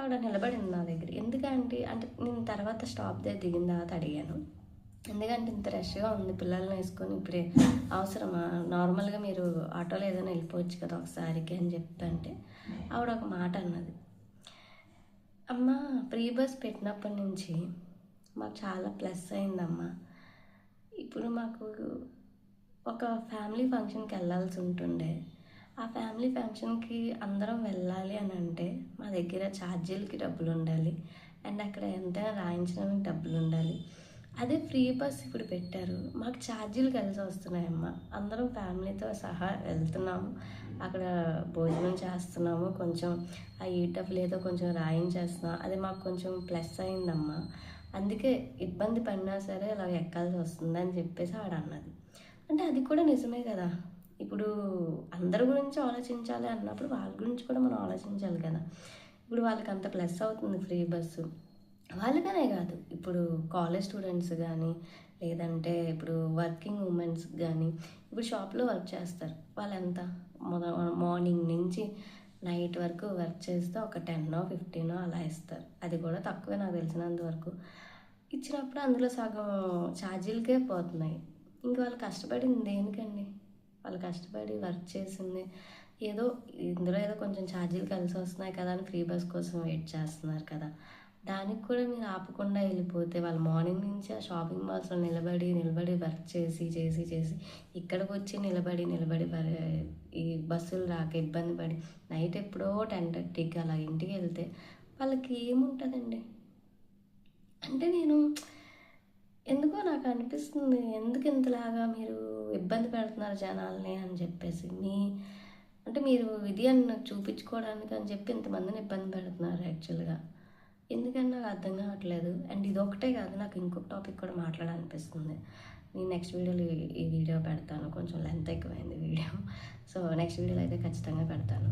ఆవిడ నిలబడింది నా దగ్గర. ఎందుకంటే అంటే నేను తర్వాత స్టాప్ దగ్గర దిగిన తర్వాత అడిగాను. ఎందుకంటే ఇంత రష్గా ఉంది, పిల్లల్ని వేసుకొని ఇప్పుడే అవసరమా, నార్మల్గా మీరు ఆటోలో ఏదైనా వెళ్ళిపోవచ్చు కదా ఒకసారికి అని చెప్తుంటే ఆవిడ ఒక మాట అన్నది, అమ్మ ఫ్రీ బస్ పెట్టినప్పటి నుంచి మాకు చాలా ప్లస్ అయిందమ్మా. ఇప్పుడు మాకు ఒక ఫ్యామిలీ ఫంక్షన్కి వెళ్ళాల్సి ఉంటుండే, ఆ ఫ్యామిలీ ఫంక్షన్కి అందరం వెళ్ళాలి అని అంటే మా దగ్గర ఛార్జీలకి డబ్బులు ఉండాలి, అండ్ అక్కడ ఎంతైనా రాయించడానికి డబ్బులు ఉండాలి. అదే ఫ్రీ బస్ ఇప్పుడు పెట్టారు, మాకు ఛార్జీలు కలిసి వస్తున్నాయమ్మా. అందరం ఫ్యామిలీతో సహా వెళ్తున్నాము, అక్కడ భోజనం చేస్తున్నాము, కొంచెం ఆ ఈ డబ్బులు ఏదో కొంచెం రాయించేస్తున్నాం, అది మాకు కొంచెం ప్లస్ అయిందమ్మా. అందుకే ఇబ్బంది పడినా సరే అలా ఎక్కాల్సి వస్తుంది అని చెప్పేసి ఆవిడ అన్నది. అంటే అది కూడా నిజమే కదా. ఇప్పుడు అందరి గురించి ఆలోచించాలి అన్నప్పుడు వాళ్ళ గురించి కూడా మనం ఆలోచించాలి కదా. ఇప్పుడు వాళ్ళకి అంత ప్లస్ అవుతుంది ఫ్రీ బస్సు. వాళ్ళకనే కాదు, ఇప్పుడు కాలేజ్ స్టూడెంట్స్ కానీ, లేదంటే ఇప్పుడు వర్కింగ్ ఉమెన్స్ కానీ, ఇప్పుడు షాప్లో వర్క్ చేస్తారు, వాళ్ళు ఎంత మార్నింగ్ నుంచి నైట్ వరకు వర్క్ చేస్తే ఒక 10-15 అలా ఇస్తారు. అది కూడా తక్కువే నాకు తెలిసినంత వరకు. ఇచ్చినప్పుడు అందులో సగం ఛార్జీలకే పోతున్నాయి. ఇంక వాళ్ళు కష్టపడింది దేనికండి? వాళ్ళు కష్టపడి వర్క్ చేసింది ఏదో ఇందులో ఏదో కొంచెం ఛార్జీలు కలిసి వస్తున్నాయి కదా అని ఫ్రీ బస్ కోసం వెయిట్ చేస్తున్నారు కదా. దానికి కూడా మీరు ఆపకుండా వెళ్ళిపోతే వాళ్ళు మార్నింగ్ నుంచి ఆ షాపింగ్ మాల్స్లో నిలబడి వర్క్ చేసి ఇక్కడికి వచ్చి నిలబడి ఈ బస్సులు రాక ఇబ్బంది పడి నైట్ ఎప్పుడో 10:30కి అలా ఇంటికి వెళ్తే వాళ్ళకి ఏముంటుందండి? అంటే నేను ఎందుకో నాకు అనిపిస్తుంది, ఎందుకు ఇంతలాగా మీరు ఇబ్బంది పెడుతున్నారు జనాల్ని అని చెప్పేసి. అంటే మీరు ఇది అని నాకు చూపించుకోవడానికి అని చెప్పి ఇంతమందిని ఇబ్బంది పెడుతున్నారు యాక్చువల్గా. ఎందుకని నాకు అర్థం కావట్లేదు. అండ్ ఇదొకటే కాదు, నాకు ఇంకొక టాపిక్ కూడా మాట్లాడాలనిపిస్తుంది. నేను నెక్స్ట్ వీడియోలో ఈ వీడియో పెడతాను, కొంచెం లెంత్ ఎక్కువైంది వీడియో. సో నెక్స్ట్ వీడియోలో అయితే ఖచ్చితంగా పెడతాను.